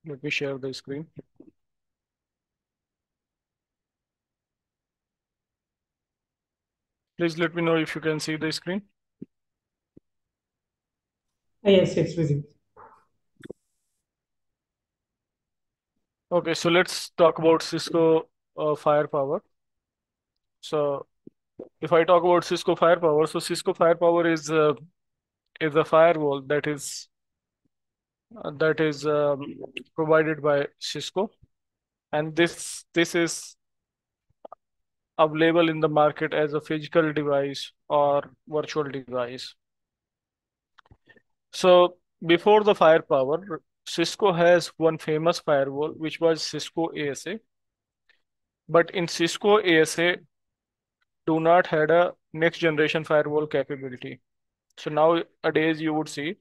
Let me share the screen. Please let me know if you can see the screen. Yes, it's visible. Okay, so let's talk about Cisco Firepower. So if I talk about Cisco Firepower, so Cisco Firepower is a firewall that is provided by Cisco, and this is available in the market as a physical device or virtual device. So before the Firepower, Cisco has one famous firewall, which was Cisco ASA. But in Cisco ASA, do not had a next generation firewall capability. So nowadays you would see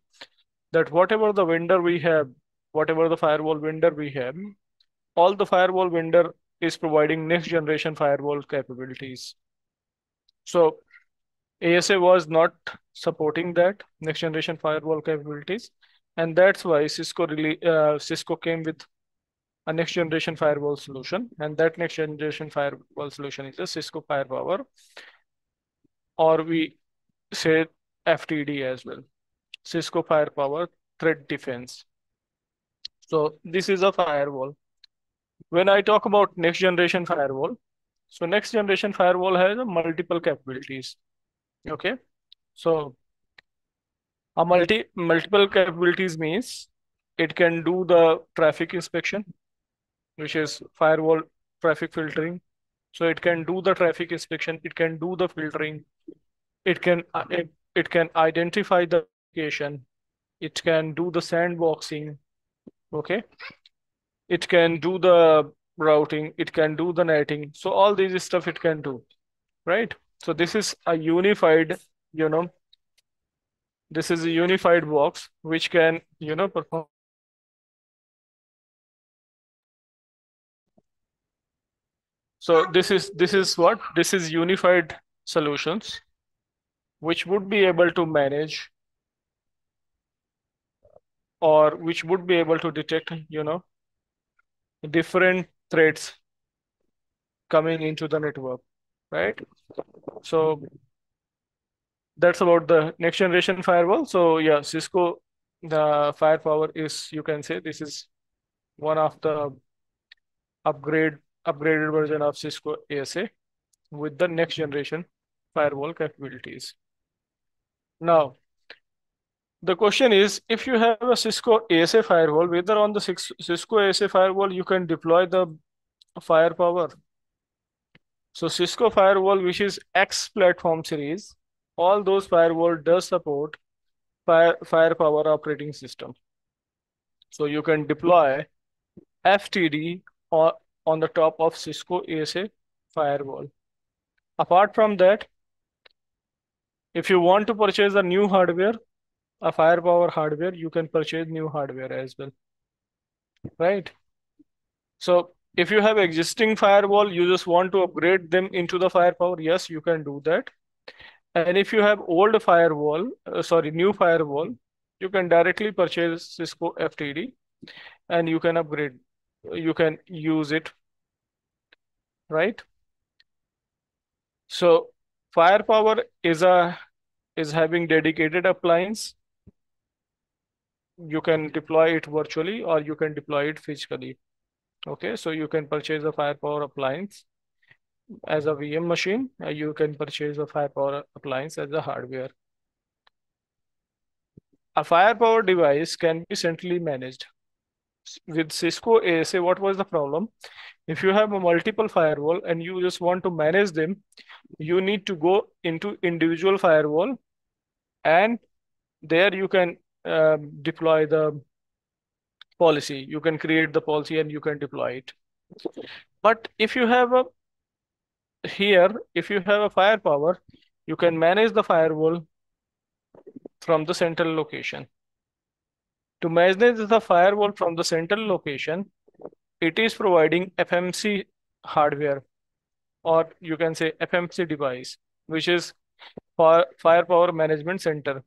that whatever the vendor we have, whatever the firewall vendor we have, all the firewall vendor is providing next generation firewall capabilities. So ASA was not supporting that next generation firewall capabilities, and that's why Cisco came with a next generation firewall solution, and that next generation firewall solution is a Cisco Firepower, or we say FTD as well, Cisco Firepower Threat Defense. So this is a firewall. When I talk about next generation firewall, so next generation firewall has multiple capabilities. Okay, so a multiple capabilities means it can do the traffic inspection, which is firewall traffic filtering. So it can do the traffic inspection, it can do the filtering, it can identify the location, it can do the sandboxing, okay? It can do the routing, it can do the netting. So all these stuff it can do, right? So this is a unified, this is a unified box which can, perform. So this is what? This is unified solutions which would be able to manage or which would be able to detect, different threats coming into the network, right? So that's about the next generation firewall. So yeah, Cisco, the Firepower is, you can say this is one of the upgraded version of Cisco ASA with the next generation firewall capabilities. Now, the question is, if you have a Cisco ASA firewall, whether on the Cisco ASA firewall you can deploy the Firepower. So Cisco Firewall, which is X platform series, all those firewall does support Firepower operating system. So you can deploy FTD on the top of Cisco ASA firewall. Apart from that, if you want to purchase a new hardware, a Firepower hardware, you can purchase new hardware as well, right? So if you have existing firewall, you just want to upgrade them into the Firepower, yes, you can do that. And if you have old firewall, new firewall, you can directly purchase Cisco FTD and you can upgrade, you can use it, right? So Firepower is having dedicated appliance. You can deploy it virtually or you can deploy it physically. Okay, so you can purchase a Firepower appliance as a VM machine. You can purchase a Firepower appliance as a hardware. A Firepower device can be centrally managed. With Cisco ASA, what was the problem? If you have a multiple firewall and you just want to manage them, you need to go into individual firewall and there you can deploy the policy. You can create the policy and you can deploy it. But if you have if you have a Firepower, you can manage the firewall from the central location. To manage the firewall from the central location, it is providing FMC hardware, or you can say FMC device, which is Firepower Management Center.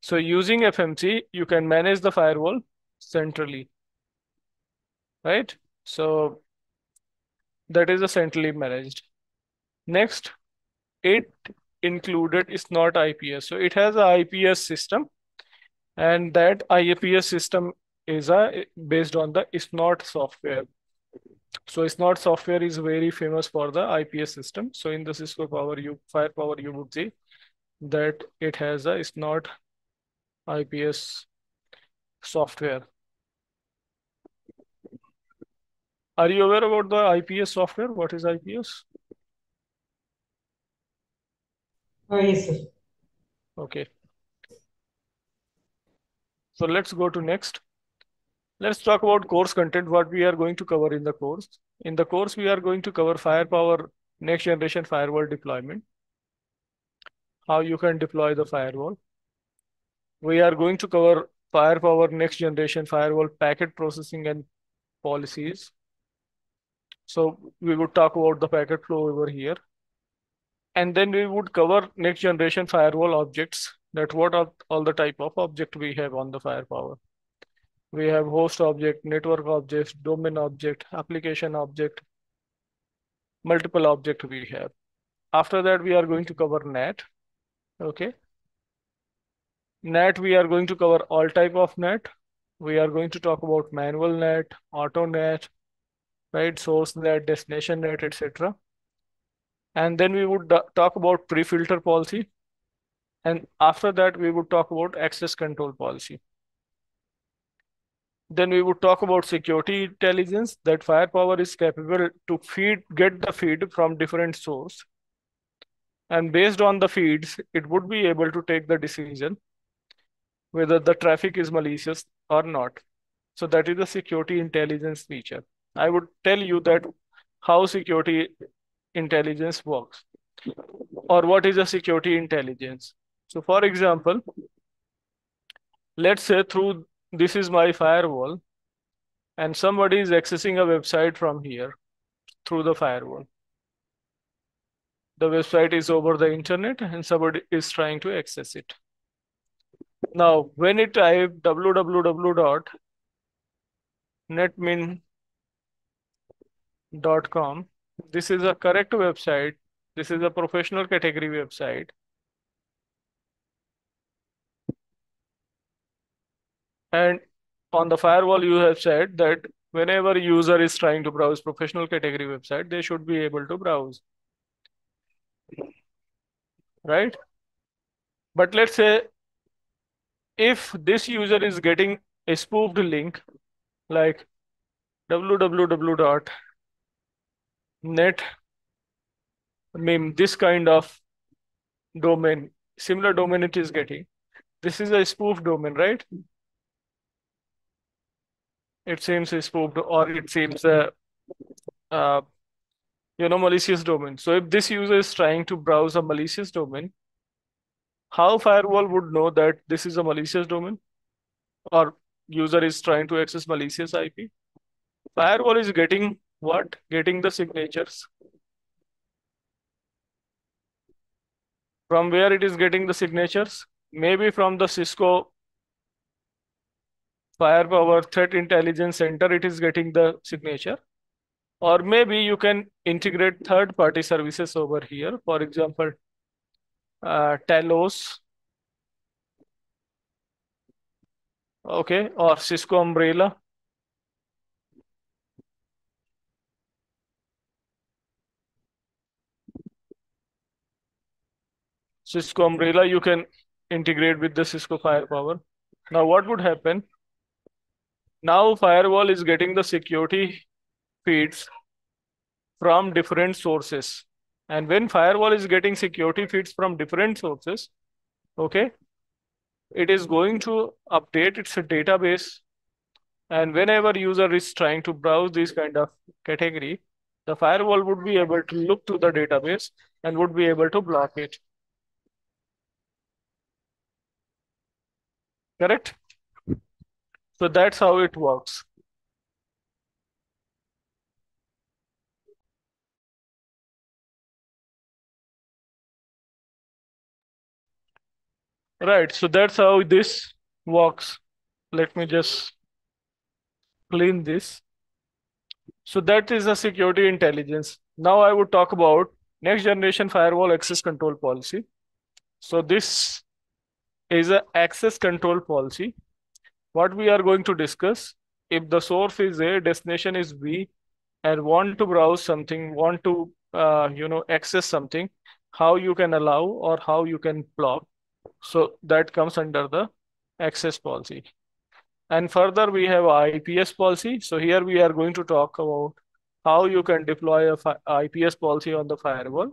So using FMC, you can manage the firewall centrally, right? So that is a centrally managed. Next, it included is not IPS. So it has a IPS system, and that IPS system is based on the ISNOT software. So ISNOT software is very famous for the IPS system. So in the Cisco Firepower, you would see that it has a ISNOT IPS software. Are you aware about the IPS software? What is IPS? Yes, sir. Okay. So let's go to next. Let's talk about course content, what we are going to cover in the course. In the course, we are going to cover Firepower next generation firewall deployment, how you can deploy the firewall. We are going to cover Firepower next generation firewall packet processing and policies. So we would talk about the packet flow over here. And then we would cover next generation firewall objects, that what are all the type of object we have on the Firepower. We have host object, network objects, domain object, application object, multiple object we have. After that, we are going to cover NAT. Okay. NAT, we are going to cover all type of NAT. We are going to talk about manual NAT, auto NAT, right? Source NAT, destination NAT, etc. And then we would talk about pre-filter policy. And after that, we would talk about access control policy. Then we would talk about security intelligence, that Firepower is capable to get the feed from different source. And based on the feeds, it would be able to take the decision whether the traffic is malicious or not. So that is the security intelligence feature. I would tell you that how security intelligence works, or what is a security intelligence. So for example, let's say this is my firewall, and somebody is accessing a website from here through the firewall. The website is over the internet and somebody is trying to access it. Now, when it type www.netmin.com, this is a correct website. This is a professional category website. And on the firewall, you have said that whenever user is trying to browse professional category website, they should be able to browse, right? But let's say if this user is getting a spoofed link like www.netmim, this kind of domain, similar domain it is getting. This is a spoof domain, right? It seems a spoofed, or it seems malicious domain. So if this user is trying to browse a malicious domain, how firewall would know that this is a malicious domain or user is trying to access malicious IP? Firewall is getting what? Getting the signatures. From where it is getting the signatures? Maybe from the Cisco Firepower Threat Intelligence Center, it is getting the signature. Or maybe you can integrate third-party services over here. For example, Talos, okay, or Cisco Umbrella. Cisco Umbrella, you can integrate with the Cisco Firepower. Now, what would happen? Now, firewall is getting the security feeds from different sources. And when firewall is getting security feeds from different sources, okay, it is going to update its database. And whenever user is trying to browse this kind of category, the firewall would be able to look to the database and would be able to block it. correct? So that's how it works. Right, so that's how this works. Let me just clean this. So that is a security intelligence. Now I would talk about next generation firewall access control policy. So this is a access control policy. What we are going to discuss, if the source is A, destination is B, and want to browse something, want to access something, how you can allow or how you can block. So that comes under the access policy. And further, we have IPS policy. So here we are going to talk about how you can deploy a IPS policy on the firewall.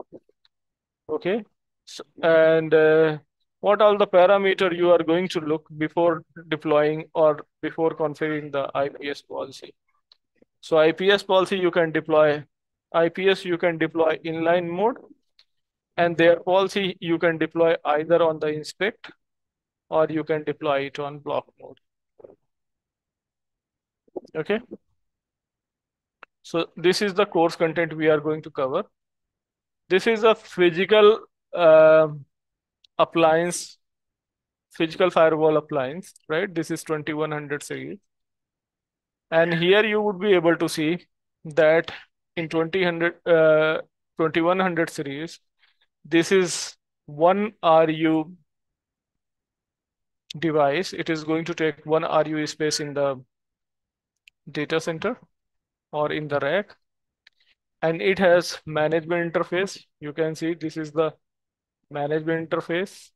Okay. So, and what are the parameter you are going to look before deploying or before configuring the IPS policy. So IPS policy you can deploy, IPS you can deploy inline mode, and their policy you can deploy either on the inspect or you can deploy it on block mode. Okay. So this is the course content we are going to cover. This is a physical appliance, physical firewall appliance, right? This is 2100 series. And here you would be able to see that in 2100 series, this is one RU device. It is going to take one RU space in the data center or in the rack. And it has management interface. You can see this is the management interface.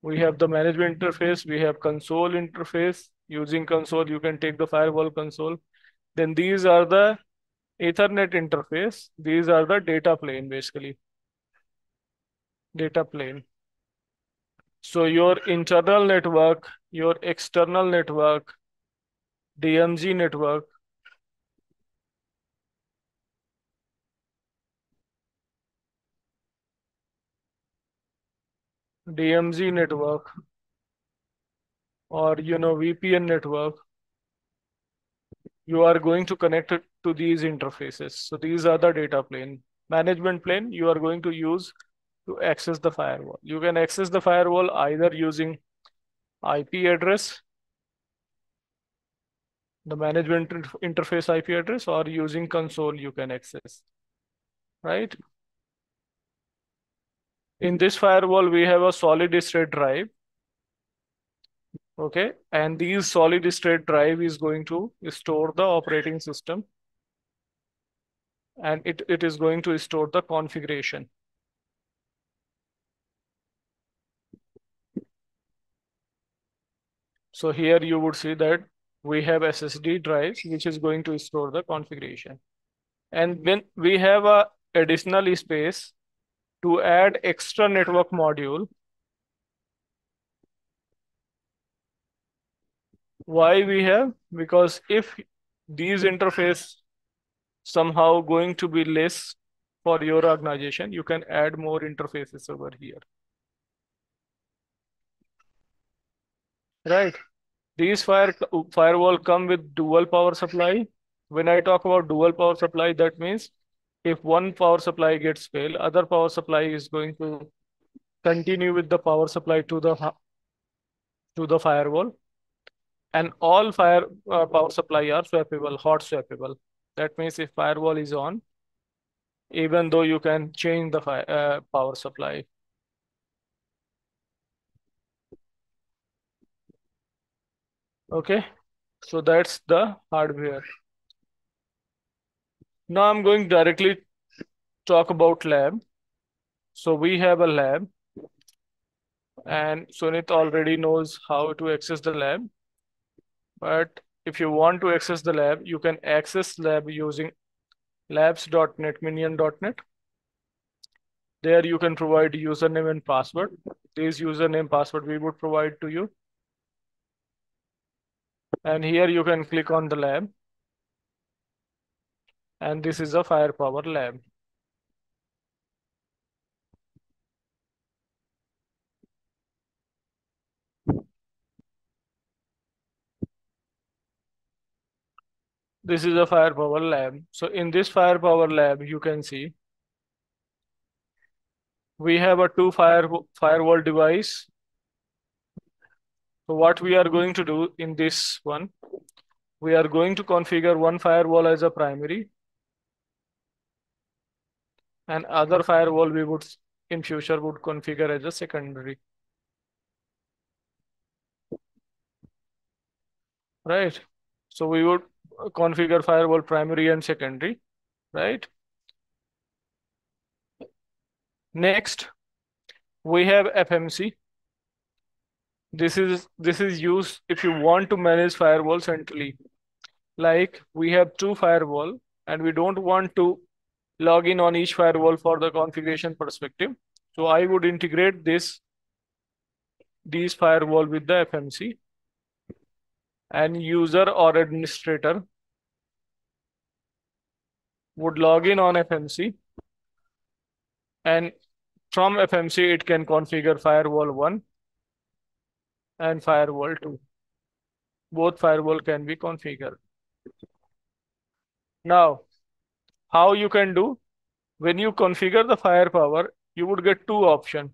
We have the management interface. We have console interface. Using console, you can take the firewall console. Then these are the Ethernet interface. These are the data plane, basically. Data plane. So your internal network, your external network, DMZ network, DMZ network, or VPN network, you are going to connect it to these interfaces. So these are the data plane. Management plane you are going to use to access the firewall. You can access the firewall either using IP address, the management interface IP address, or using console you can access, right? In this firewall, we have a solid state drive. Okay, and these solid state drive is going to store the operating system, and it is going to store the configuration. So here you would see that we have SSD drives, which is going to store the configuration. And when we have a additional space to add extra network module, why we have? Because if these interface somehow going to be less for your organization, you can add more interfaces over here. Right. These firewall come with dual power supply. When I talk about dual power supply, that means if one power supply gets failed, other power supply is going to continue with the power supply to the firewall. And all power supply are swappable, hot swappable. That means if firewall is on, even though you can change the power supply. Okay, so that's the hardware. Now I'm going directly talk about lab. So we have a lab, and Sunit already knows how to access the lab. But if you want to access the lab, you can access lab using labs.netminion.net. There you can provide username and password. This username password we would provide to you. And here you can click on the lab. And this is a firepower lab. This is a firepower lab. So in this firepower lab, you can see we have a firewall device. So what we are going to do in this one, we are going to configure one firewall as a primary and other firewall we would in future would configure as a secondary. Right? So we would configure firewall primary and secondary, right? Next, we have FMC. This is used if you want to manage firewall centrally. Like we have two firewall and we don't want to log in on each firewall for the configuration perspective. So I would integrate these firewall with the FMC, and user or administrator would log in on FMC, and from FMC it can configure firewall 1 and firewall 2. Both firewall can be configured. Now, how you can do? When you configure the firepower, you would get two options.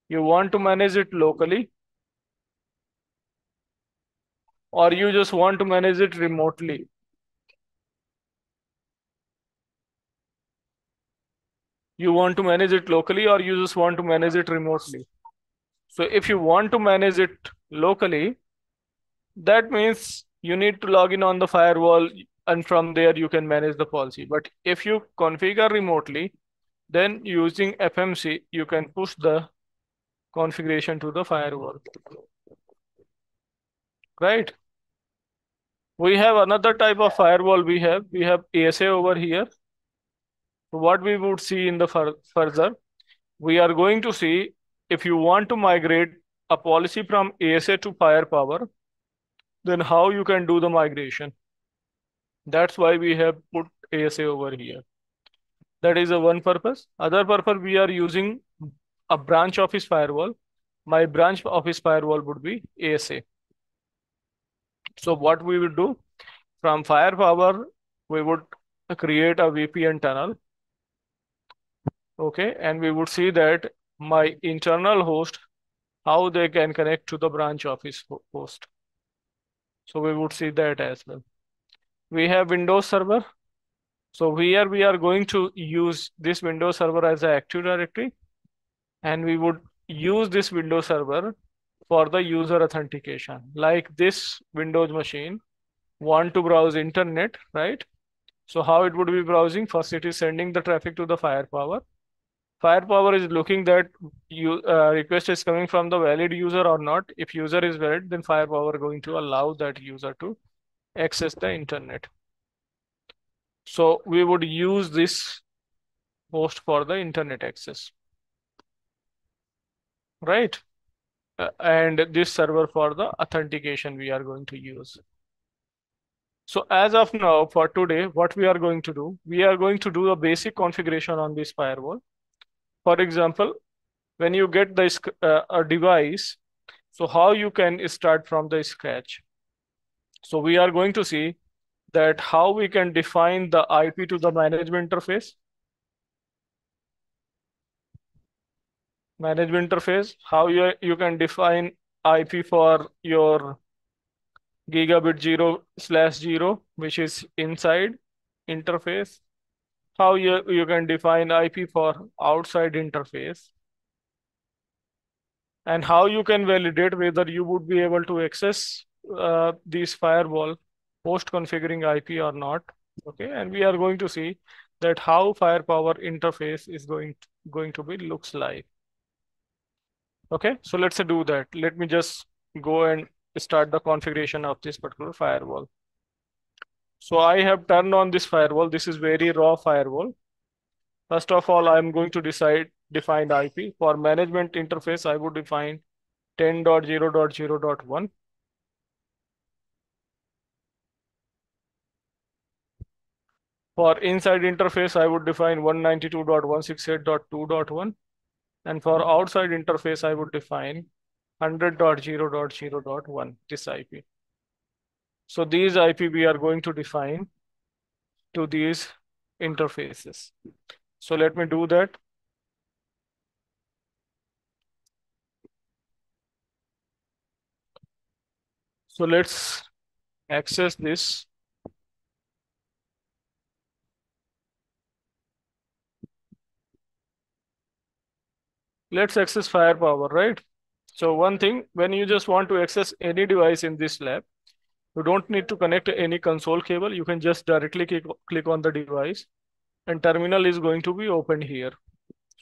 You want to manage it locally, or you just want to manage it remotely. You want to manage it locally, or you just want to manage it remotely. So if you want to manage it locally, that means you need to log in on the firewall and from there you can manage the policy. But if you configure remotely, then using FMC, you can push the configuration to the firewall. Right? We have another type of firewall we have ASA over here. So what we would see in the further, we are going to see if you want to migrate a policy from ASA to firepower, then how you can do the migration. That's why we have put ASA over here. That is a one purpose. Other purpose, we are using a branch office firewall. My branch office firewall would be ASA. So what we would do, from firepower, we would create a VPN tunnel. Okay, and we would see that my internal host, how they can connect to the branch office host. So we would see that as well. We have Windows Server. So here we are going to use this Windows Server as an Active Directory, and we would use this Windows Server for the user authentication. Like this Windows machine want to browse internet, right? So how it would be browsing? First, it is sending the traffic to the firepower. Firepower is looking that request is coming from the valid user or not. If user is valid, then firepower going to allow that user to access the internet. So we would use this host for the internet access, right? And this server for the authentication we are going to use. So as of now, for today, what we are going to do, we are going to do a basic configuration on this firewall. For example, when you get this a device, so how you can start from the scratch. So we are going to see that how we can define the IP to the management interface. Management interface, how you can define IP for your gigabit 0/0, which is inside interface. How you can define IP for outside interface. And how you can validate whether you would be able to access these firewall post configuring IP or not. Okay, and we are going to see that how firepower interface is going to be looks like. Okay, so let's do that. Let me just go and start the configuration of this particular firewall. So I have turned on this firewall. This is very raw firewall. First of all, I'm going to define IP. For management interface, I would define 10.0.0.1. For inside interface, I would define 192.168.2.1. And for outside interface, I would define 100.0.0.1, this IP. So these IP we are going to define to these interfaces. So let me do that. So let's access this. Let's access firepower, right? So one thing, when you just want to access any device in this lab, you don't need to connect any console cable. You can just directly click on the device and terminal is going to be opened here.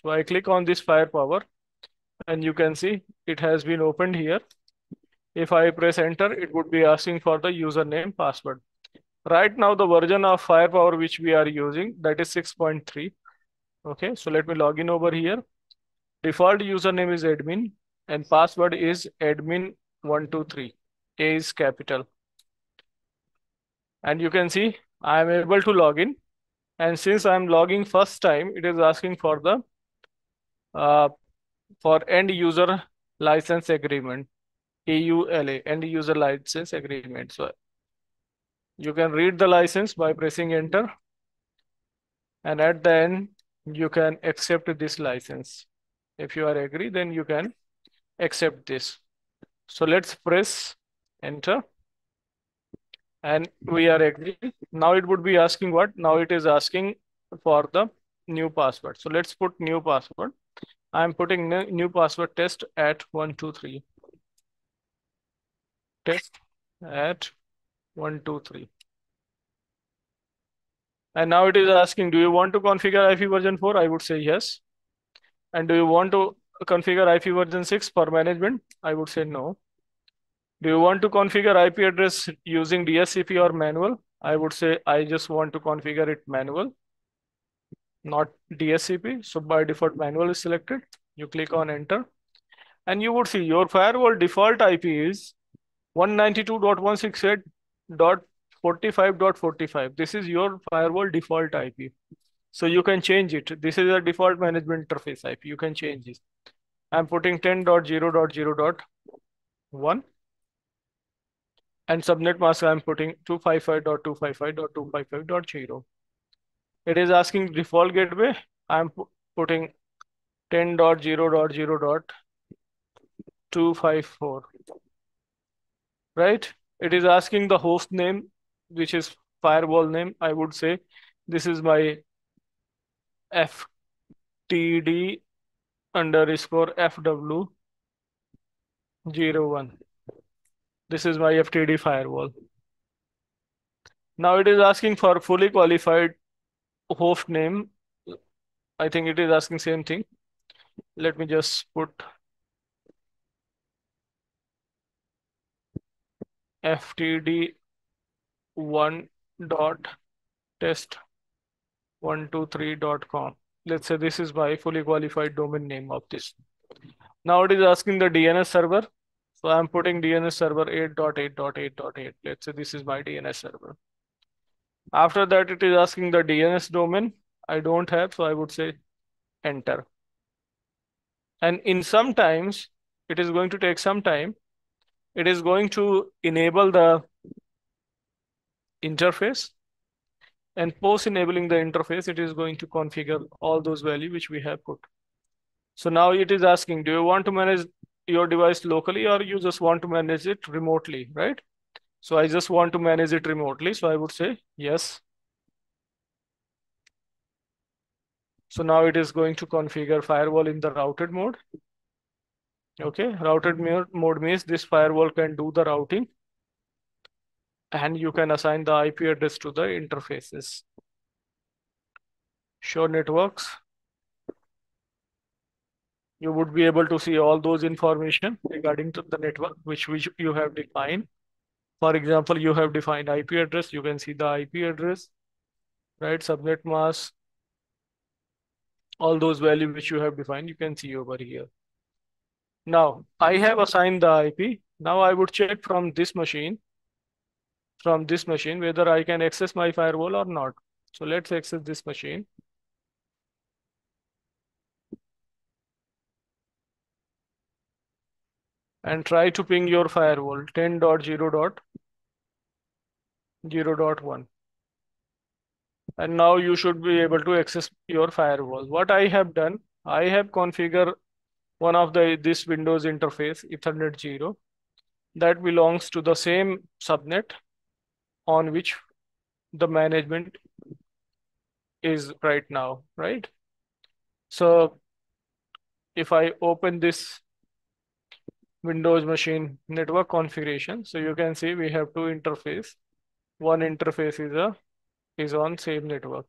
So I click on this firepower and you can see it has been opened here. If I press enter, it would be asking for the username password. Right now, the version of firepower which we are using, that is 6.3. Okay, so let me log in over here. Default username is admin and password is admin123. A is capital. And you can see I am able to log in. And since I'm logging first time, it is asking for the for end user license agreement, EULA, end user license agreement. So you can read the license by pressing enter. And at the end, you can accept this license. If you are agree, then you can accept this. So let's press enter. And we are agree. Now it would be asking what? Now it is asking for the new password. So let's put new password. I'm putting new password test at 123. Test at 123. And now it is asking, do you want to configure IP version 4? I would say yes. And do you want to configure IP version 6 for management? I would say no. Do you want to configure IP address using DSCP or manual? I would say I just want to configure it manual, not DSCP. So by default, manual is selected. You click on enter. And you would see your firewall default IP is 192.168.45.45. This is your firewall default IP. So you can change it. This is a default management interface IP. You can change this. I'm putting 10.0.0.1 and subnet mask I'm putting 255.255.255.0. It is asking default gateway. I'm putting 10.0.0.254. Right? It is asking the host name, which is firewall name. I would say this is my FTD _ FW01. This is my FTD firewall. Now it is asking for fully qualified host name. I think it is asking same thing. Let me just put ftd1.test123.com. Let's say this is my fully qualified domain name of this. Now it is asking the DNS server. So I'm putting DNS server 8.8.8.8. Let's say this is my DNS server. After that, it is asking the DNS domain. I don't have, so I would say enter. And in some times, it is going to take some time. It is going to enable the interface. And post enabling the interface, it is going to configure all those values which we have put. So now it is asking, do you want to manage your device locally or you just want to manage it remotely, right? So I just want to manage it remotely. So I would say yes. So now it is going to configure firewall in the routed mode. Okay, routed mode means this firewall can do the routing and you can assign the IP address to the interfaces. Show networks. You would be able to see all those information regarding to the network which you have defined. For example, you have defined IP address. You can see the IP address, right? Subnet mask, all those values which you have defined, you can see over here. Now, I have assigned the IP. Now I would check from this machine, whether I can access my firewall or not. So let's access this machine. And try to ping your firewall 10.0.0.1. And now you should be able to access your firewall. What I have done, I have configured one of this Windows interface, Ethernet 0, that belongs to the same subnet on which the management is right now, right? So if I open this Windows machine network configuration, so you can see we have two interface. One interface is on same network,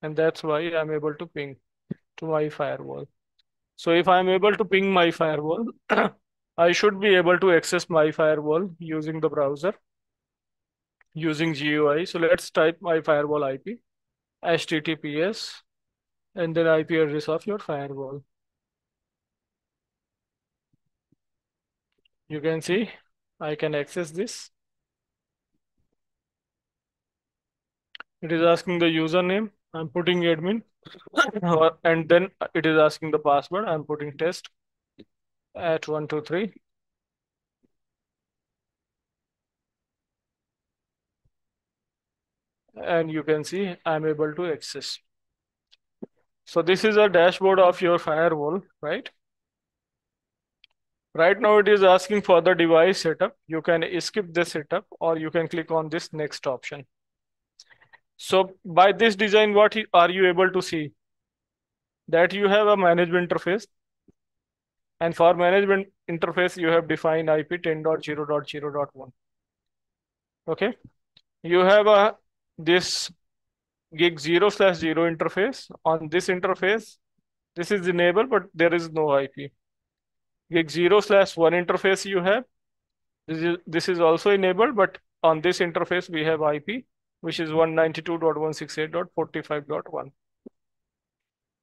and that's why I'm able to ping to my firewall. So if I'm able to ping my firewall, I should be able to access my firewall using the browser, using GUI. So let's type my firewall IP, HTTPS, and then IP address of your firewall. You can see I can access this. It is asking the username. I'm putting admin, and then it is asking the password. I'm putting test at 123. And you can see I'm able to access. So this is a dashboard of your firewall, right? Right now it is asking for the device setup. You can skip the setup or you can click on this next option. So by this design, what are you able to see? That you have a management interface. And for management interface, you have defined IP 10.0.0.1. Okay. You have this gig 0/0 interface. On this interface, this is enabled, but there is no IP. Gig 0/1 interface you have. This is also enabled, but on this interface we have IP, which is 192.168.45.1.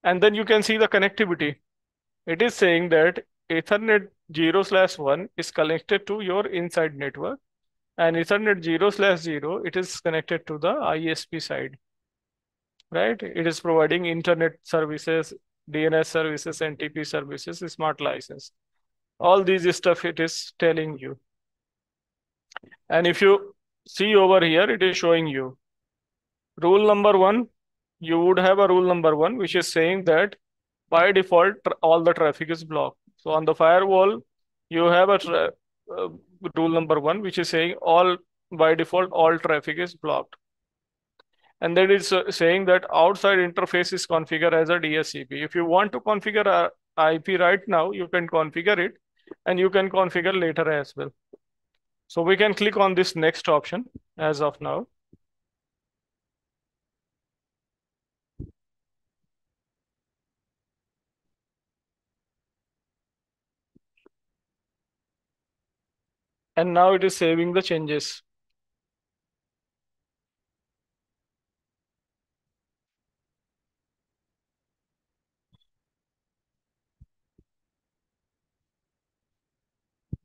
And then you can see the connectivity. It is saying that Ethernet 0/1 is connected to your inside network, and Ethernet 0/0 it is connected to the ISP side, right? It is providing internet services, DNS services, NTP services, smart license. All these stuff it is telling you. And if you see over here, it is showing you rule number 1. You would have a rule number 1, which is saying that by default, all the traffic is blocked. So on the firewall, you have a rule number 1, which is saying by default, all traffic is blocked. And then it's saying that outside interface is configured as a DSCP. If you want to configure a IP right now, you can configure it, and you can configure later as well. So we can click on this next option as of now. And now it is saving the changes.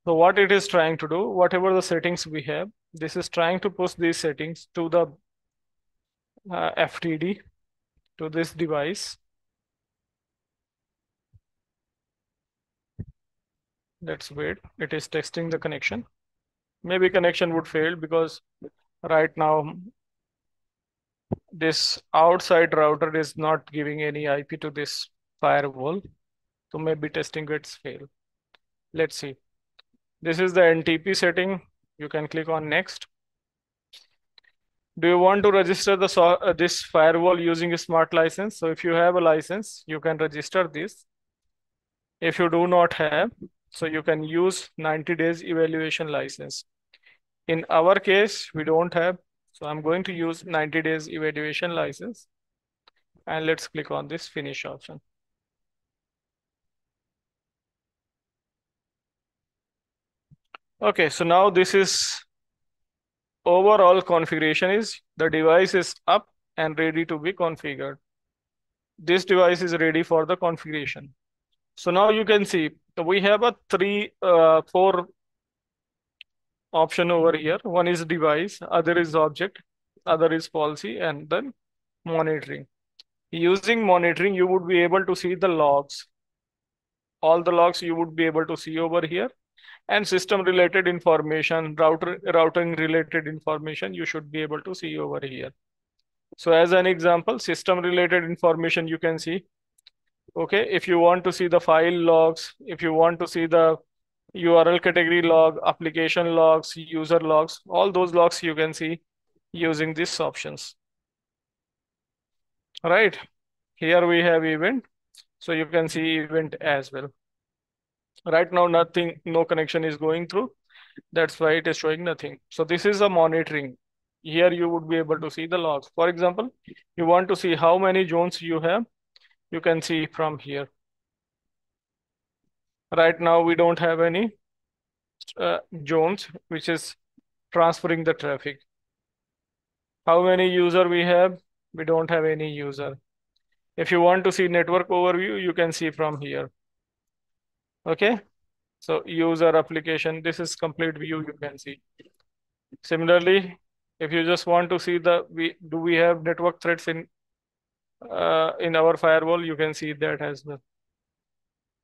So what it is trying to do, whatever the settings we have, this is trying to push these settings to the FTD, to this device. Let's wait. It is testing the connection. Maybe connection would fail because right now this outside router is not giving any IP to this firewall. So maybe testing gets failed. Let's see. This is the NTP setting. You can click on next. Do you want to register this firewall using a smart license? So if you have a license, you can register this. If you do not have, so you can use 90 days evaluation license. In our case, we don't have, so I'm going to use 90 days evaluation license. And let's click on this finish option. Okay, so now this is overall configuration is the device is up and ready to be configured. This device is ready for the configuration. So now you can see we have a 4 option over here. One is device, other is object, other is policy, and then monitoring. Using monitoring, you would be able to see the logs. All the logs you would be able to see over here, and system related information, routing related information, you should be able to see over here. So as an example, system related information you can see. Okay, if you want to see the file logs, if you want to see the URL category log, application logs, user logs, all those logs you can see using these options. Right, here we have event, so you can see event as well. Right now nothing, no connection is going through, that's why it is showing nothing. So this is a monitoring. Here you would be able to see the logs. For example, you want to see how many zones you have, you can see from here. Right now we don't have any zones which is transferring the traffic. How many user we have? We don't have any user. If you want to see network overview, you can see from here. Okay, so user application, this is complete view you can see. Similarly, if you just want to see do we have network threats in our firewall, you can see that as well.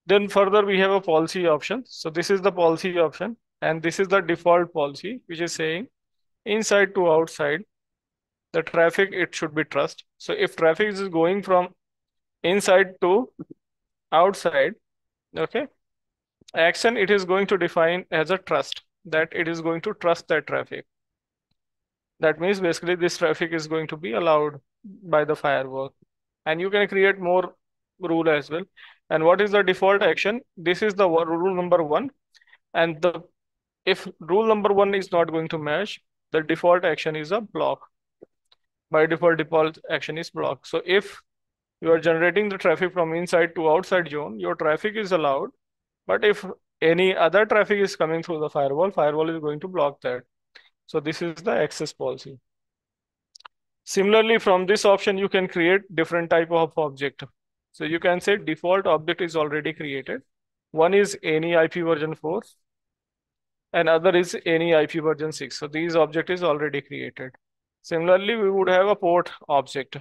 Then further we have a policy option. So this is the policy option, and this is the default policy, which is saying inside to outside, the traffic, it should be trust. So if traffic is going from inside to outside, okay, action, it is going to define as a trust, that it is going to trust that traffic. That means basically this traffic is going to be allowed by the firewall. And you can create more rule as well. And what is the default action? This is the rule number 1. And if rule number 1 is not going to match, the default action is a block. By default action is block. So if you are generating the traffic from inside to outside zone, your traffic is allowed. But if any other traffic is coming through the firewall is going to block that. So this is the access policy. Similarly, from this option, you can create different type of object. So you can say default object is already created. One is any IP version 4, and other is any IP version 6. So these object is already created. Similarly, we would have a port object.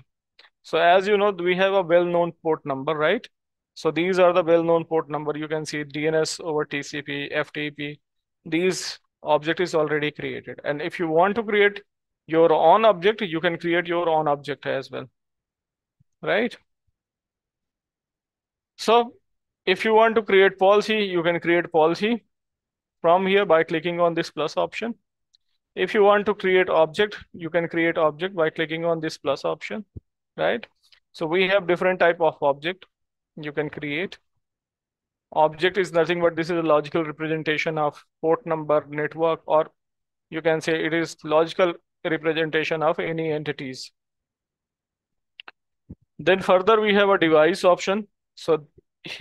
So as you know, we have a well-known port number, right? So these are the well-known port number. You can see DNS over TCP, FTP. These object is already created. And if you want to create your own object, you can create your own object as well, right? So if you want to create policy, you can create policy from here by clicking on this plus option. If you want to create object, you can create object by clicking on this plus option, right? So we have different type of object you can create. Object is nothing but this is a logical representation of port number, network, or you can say it is logical representation of any entities. Then further we have a device option. So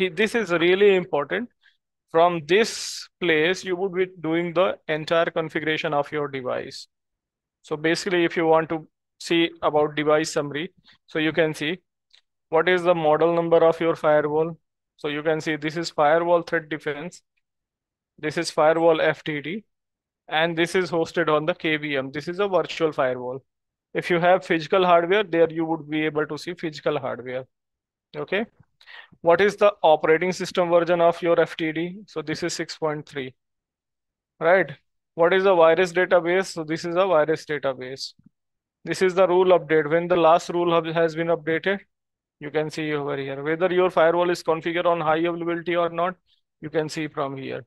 this is really important. From this place, you would be doing the entire configuration of your device. So basically, if you want to see about device summary, so you can see what is the model number of your firewall. So you can see this is firewall threat defense. This is firewall FTD. And this is hosted on the KVM. This is a virtual firewall. If you have physical hardware, there you would be able to see physical hardware. Okay. What is the operating system version of your FTD? So this is 6.3, right? What is the virus database? So this is a virus database. This is the rule update. When the last rule has been updated, you can see over here. Whether your firewall is configured on high availability or not, you can see from here.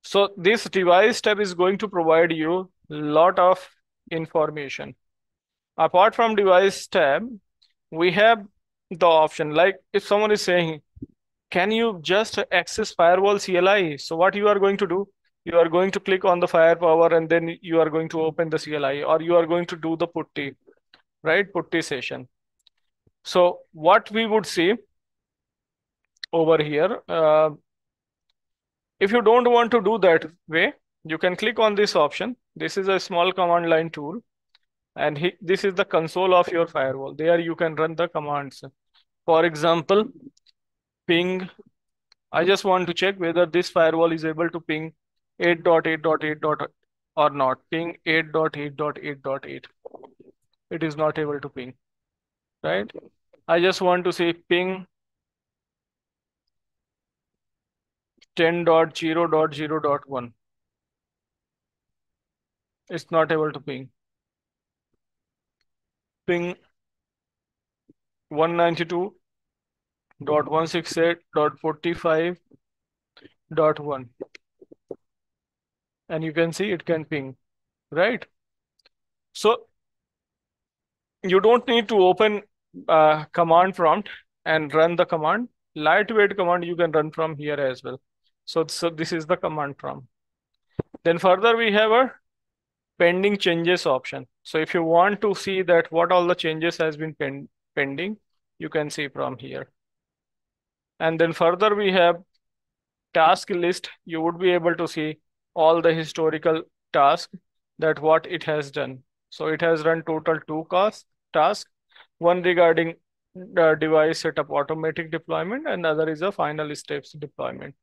So this device tab is going to provide you a lot of information. Apart from device tab, we have the option, like if someone is saying, can you just access firewall CLI? So what you are going to do, you are going to click on the firepower and then you are going to open the CLI, or you are going to do the putty, right? Putty session. So what we would see over here, if you don't want to do that way, you can click on this option. This is a small command line tool. And this is the console of your firewall. There you can run the commands. For example, ping. I just want to check whether this firewall is able to ping 8.8.8. or not. Ping 8.8.8.8. It is not able to ping, right? I just want to say ping 10.0.0.1. It's not able to ping. ping 192.168.45.1, and you can see it can ping, right? So you don't need to open command prompt and run the command. Lightweight command you can run from here as well. So this is the command prompt. Then further we have a pending changes option. So if you want to see that what all the changes has been pending, you can see from here. And then further we have task list. You would be able to see all the historical tasks that what it has done. So it has run total 2 tasks, one regarding the device setup automatic deployment, and other is a final steps deployment.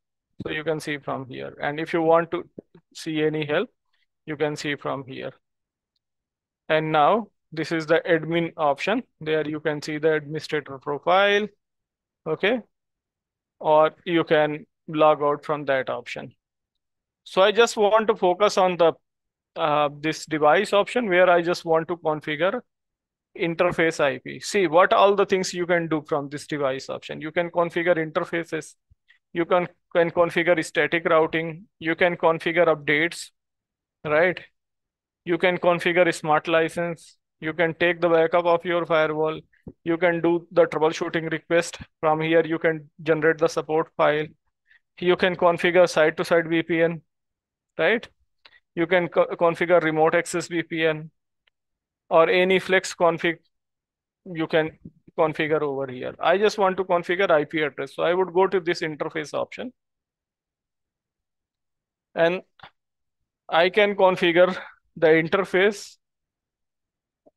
So you can see from here. And if you want to see any help, you can see from here. And now this is the admin option. There you can see the administrator profile, okay? Or you can log out from that option. So I just want to focus on the this device option where I just want to configure interface IP. See what all the things you can do from this device option. You can configure interfaces. You can configure static routing. You can configure updates, right? You can configure smart license. You can take the backup of your firewall. You can do the troubleshooting request. From here, you can generate the support file. You can configure site-to-site VPN, right? You can configure remote access VPN or any flex config you can configure over here. I just want to configure IP address. So I would go to this interface option and I can configure the interface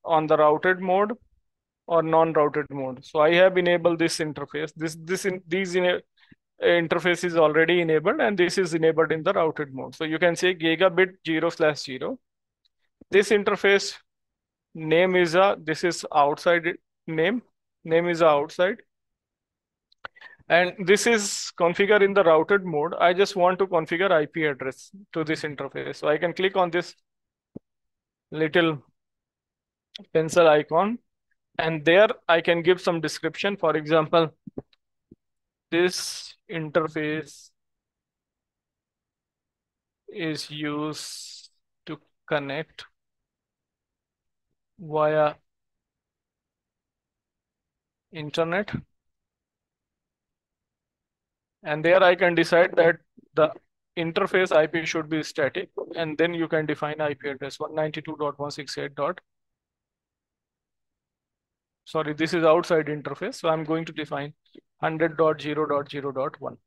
on the routed mode or non-routed mode. So I have enabled this interface. These interface is already enabled and this is enabled in the routed mode. So you can say gigabit 0/0. This interface name is this is outside name is outside, and this is configured in the routed mode. I just want to configure IP address to this interface. So I can click on this little pencil icon and there I can give some description. For example, this interface is used to connect via internet, and there I can decide that the interface IP should be static, and then you can define IP address 192.168. Sorry, this is outside interface, so I'm going to define 100.0.0.1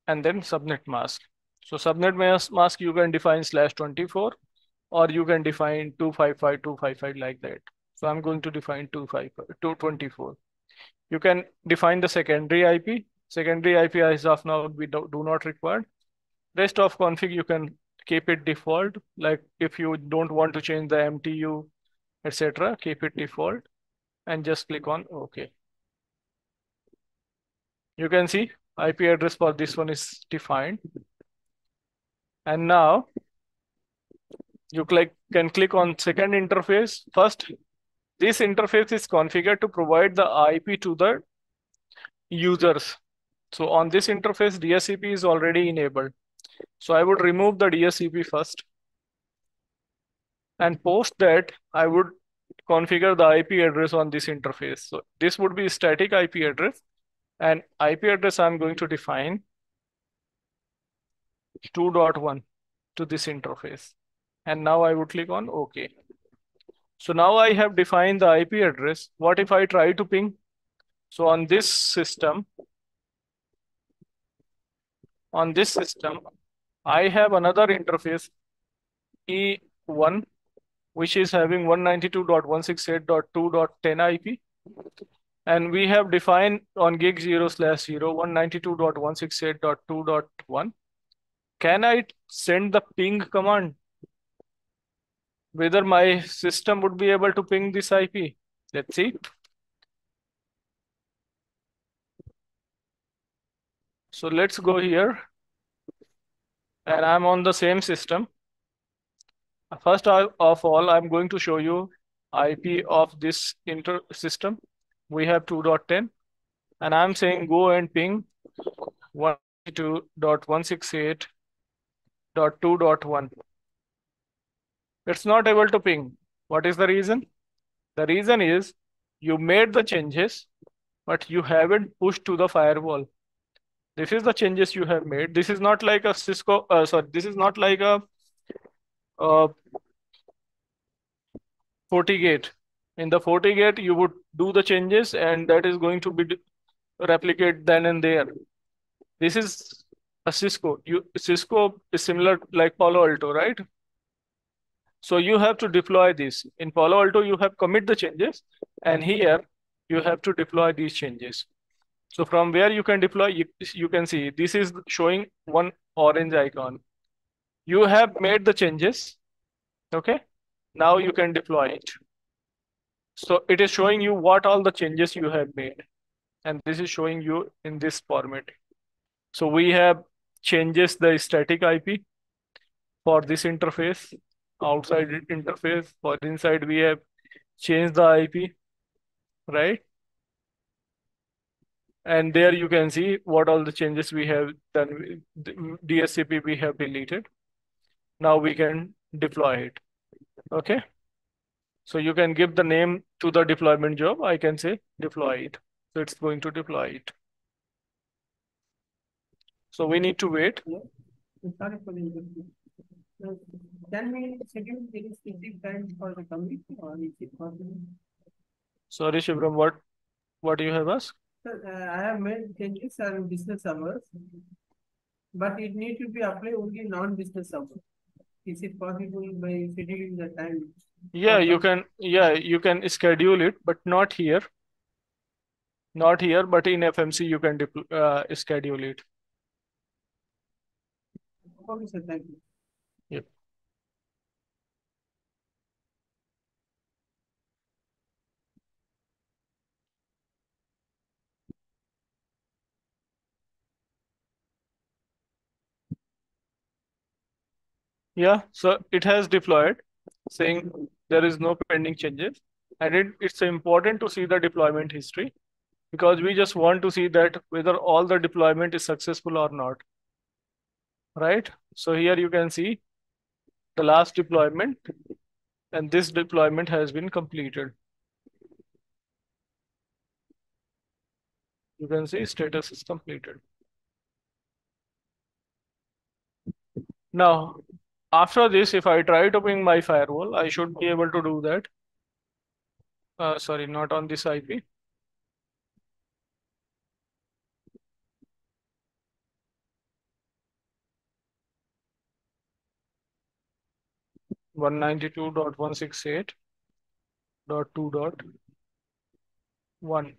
and then subnet mask. So subnet mask you can define /24 or you can define 255.255 like that. So I'm going to define 224. You can define the secondary IP. Secondary IP as of now we do not require. Rest of config you can keep it default. Like if you don't want to change the MTU, etc., keep it default and just click on OK. You can see IP address for this one is defined. And now you can click on second interface. First, this interface is configured to provide the IP to the users. So on this interface, DSCP is already enabled. So I would remove the DSCP first. And post that, I would configure the IP address on this interface. So this would be static IP address. And IP address I'm going to define 2.1 to this interface. And now I would click on OK. So now I have defined the IP address. What if I try to ping? So on this system, I have another interface E1, which is having 192.168.2.10 IP. And we have defined on gig 0/0 192.168.2.1. Can I send the ping command? Whether my system would be able to ping this IP? Let's see. So let's go here. And I'm on the same system. First of all, I'm going to show you IP of this inter system. We have 2.10, and I'm saying go and ping 192.168.2.1. It's not able to ping. What is the reason? The reason is you made the changes, but you haven't pushed to the firewall. This is the changes you have made. This is not like a Cisco, this is not like a uh, FortiGate. In the FortiGate, you would do the changes and that is going to be replicate then and there. This is a Cisco. Cisco is similar like Palo Alto, right? So you have to deploy this. In Palo Alto, you have commit the changes, and here you have to deploy these changes. So from where you can deploy, you can see this is showing one orange icon. You have made the changes, okay? Now you can deploy it. So it is showing you what all the changes you have made. And this is showing you in this format. So we have changes the static IP for this interface, outside interface. For inside, we have changed the IP, right? And there you can see what all the changes we have done. DSCP we have deleted. Now we can deploy it. Okay. So you can give the name to the deployment job. I can say deploy it. So it's going to deploy it. So we need to wait. Sorry for the interruption. Can we schedule any specific time for the commit or is it possible? Sorry, Shivram, what do you have asked? Sir, I have made changes on business hours, but it need to be applied only non-business hours. Is it possible by scheduling the time? Yeah, you can schedule it, but not here. Not here, but in FMC you can schedule it. Okay, sir, thank you. Yep. Yeah, so it has deployed, saying there is no pending changes. And it's important to see the deployment history because we just want to see that whether all the deployment is successful or not, right? So here you can see the last deployment, and this deployment has been completed. You can see status is completed. Now, after this, if I try to ping my firewall, I should be able to do that. Sorry, not on this IP. One 192.168.2.1.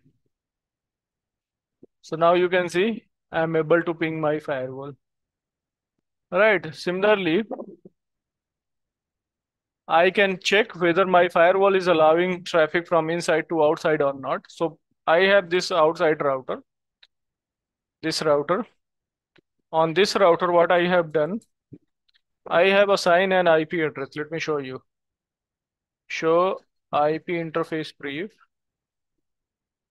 So now you can see I'm able to ping my firewall. Right. Similarly, I can check whether my firewall is allowing traffic from inside to outside or not. So I have this outside router, this router. On this router, what I have done, I have assigned an IP address. Let me show you. Show IP interface brief.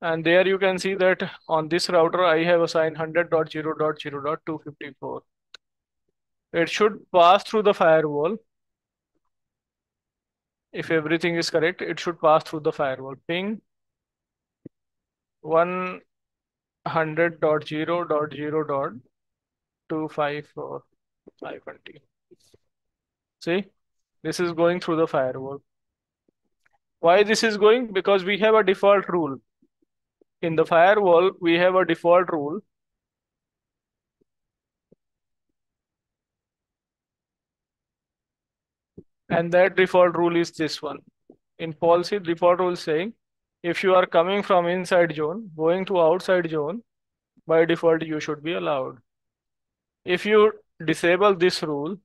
And there you can see that on this router, I have assigned 100.0.0.254. It should pass through the firewall. If everything is correct, it should pass through the firewall. Ping 100.0.0.254. See, this is going through the firewall. Why this is going? Because we have a default rule. In the firewall, we have a default rule. And that default rule is this one. In policy, default rule is saying, if you are coming from inside zone, going to outside zone, by default, you should be allowed. If you disable this rule,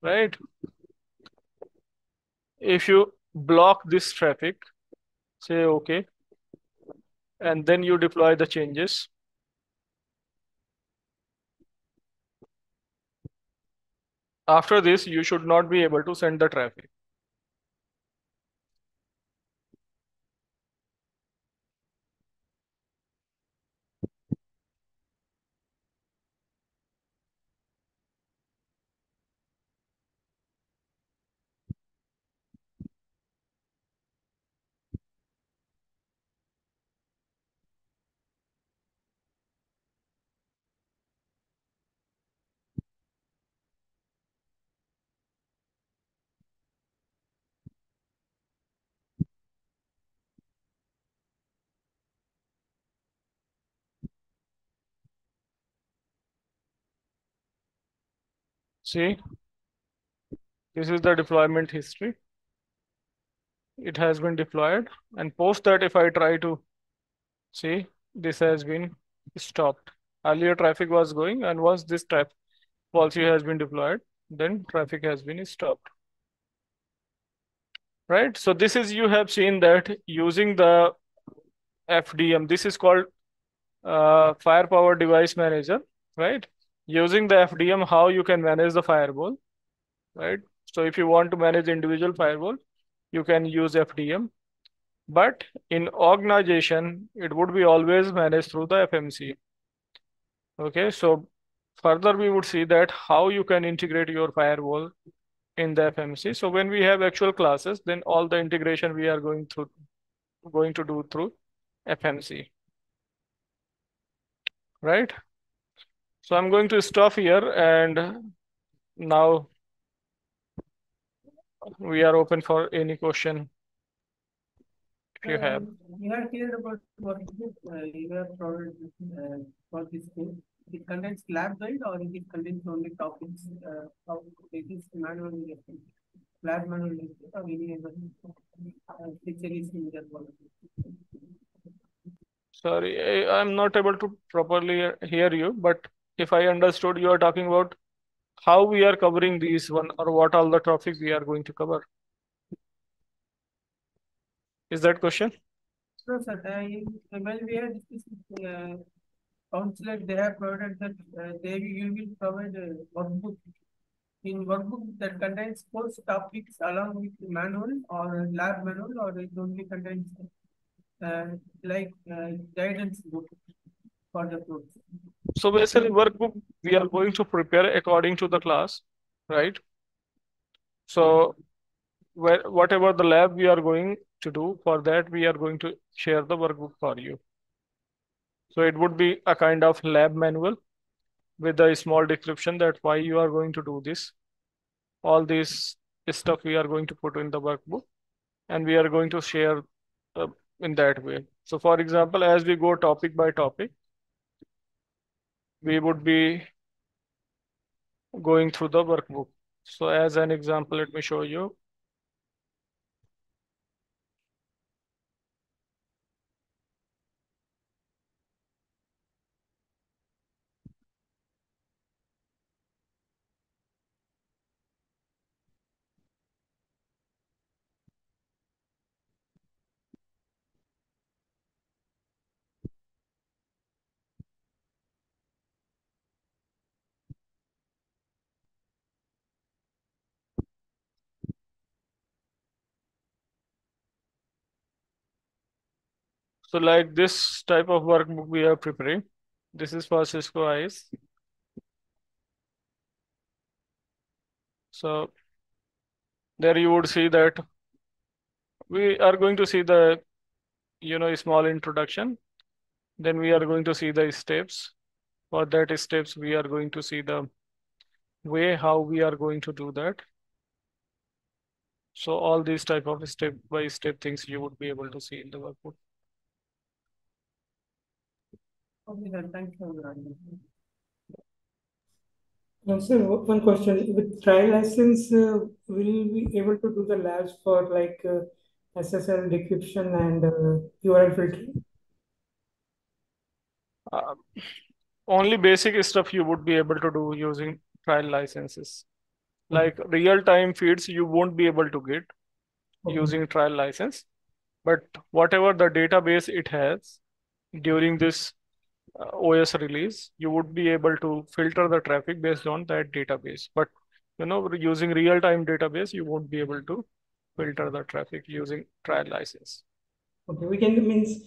right? If you block this traffic, say okay, and then you deploy the changes. After this, you should not be able to send the traffic. See, this is the deployment history. It has been deployed, and post that if I try to see, this has been stopped. Earlier traffic was going, and once this traffic policy has been deployed, then traffic has been stopped. Right? So this is, you have seen that using the FDM, this is called Firepower Device Manager, right? Using the FDM, how you can manage the firewall, right? So if you want to manage individual firewall, you can use FDM. But in organization, it would be always managed through the FMC. Okay, so further we would see that how you can integrate your firewall in the FMC. So when we have actual classes, then all the integration we are going to do through FMC, right? So I'm going to stop here, and now we are open for any question if you have. We are clear about what you have provided for this course. It contains lab guide or it contains only topics? How it is manual lab manual or any other feature is in that one? Sorry, I'm not able to properly hear you, but if I understood, you are talking about how we are covering these one, or what all the topics we are going to cover. Is that question? No, sir. When we are discussing counselor, they have provided that you will provide a workbook. In workbook that contains course topics along with manual or lab manual, or it only contains guidance book for the course. So basically, workbook we are going to prepare according to the class, right? So whatever the lab we are going to do, for that we are going to share the workbook for you. So it would be a kind of lab manual with a small description that why you are going to do this. All this stuff we are going to put in the workbook, and we are going to share in that way. So for example, as we go topic by topic, we would be going through the workbook. So as an example, let me show you. So like this type of workbook we are preparing. This is for Cisco IS. So there you would see that we are going to see the, small introduction. Then we are going to see the steps. For that steps, we are going to see the way how we are going to do that. So all these type of step-by-step things you would be able to see in the workbook. Okay, sir. Thanks for your answer. Sir, one question. With trial license, will we be able to do the labs for like SSL decryption and URL filtering? Only basic stuff you would be able to do using trial licenses. Like real-time feeds, you won't be able to get using trial license. But whatever the database it has during this OS release, you would be able to filter the traffic based on that database. But using real-time database, you won't be able to filter the traffic using trial license. Okay, we can means